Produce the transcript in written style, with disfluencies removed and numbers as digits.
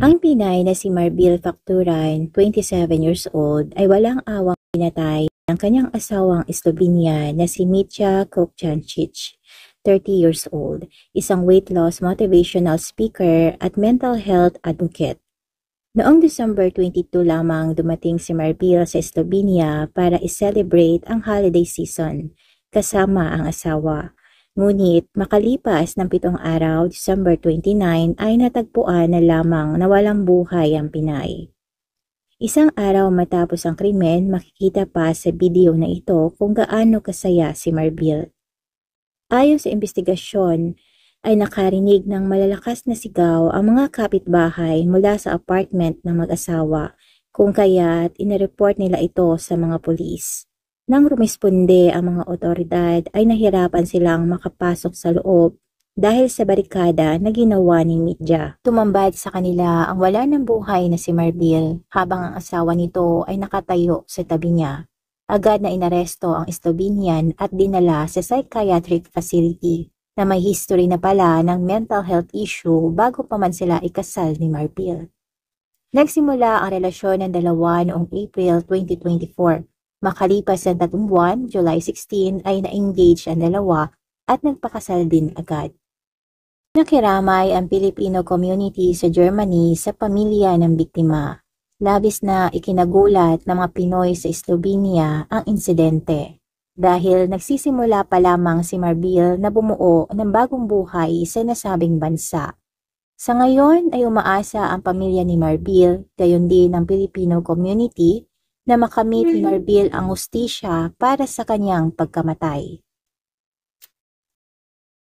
Ang Pinay na si Marbil Facturan, 27 years old, ay walang awang pinatay ng kanyang asawang Slovenia na si Mitya Kokchancic, 30 years old, isang weight loss motivational speaker at mental health advocate. Noong December 22 lamang dumating si Marbil sa Slovenia para i-celebrate ang holiday season kasama ang asawa. Ngunit makalipas ng 7 araw, December 29, ay natagpuan na lamang na walang buhay ang Pinay. Isang araw matapos ang krimen, makikita pa sa video na ito kung gaano kasaya si Marbil. Ayon sa investigasyon, ay nakarinig ng malalakas na sigaw ang mga kapitbahay mula sa apartment ng mag-asawa, kung kaya't inireport nila ito sa mga pulis. Nang rumisponde ang mga otoridad ay nahirapan silang makapasok sa loob dahil sa barikada na ginawa ni Mitya. Tumambad sa kanila ang wala ng buhay na si Marbil habang ang asawa nito ay nakatayo sa tabi niya. Agad na inaresto ang Slovenian at dinala sa psychiatric facility na may history na pala ng mental health issue bago pa man sila ikasal ni Marbil. Nagsimula ang relasyon ng dalawa noong April 2024. Makalipas ng 3 buwan, July 16 ay na-engage ang dalawa at nagpakasal din agad. Nakiramay ang Filipino community sa Germany sa pamilya ng biktima. Labis na ikinagulat ng mga Pinoy sa Slovenia ang insidente dahil nagsisimula pa lamang si Marbil na bumuo ng bagong buhay sa nasabing bansa. Sa ngayon ay umaasa ang pamilya ni Marbil, gayon din ang Filipino community, na makamit ni Marbil ang hustisya para sa kanyang pagkamatay.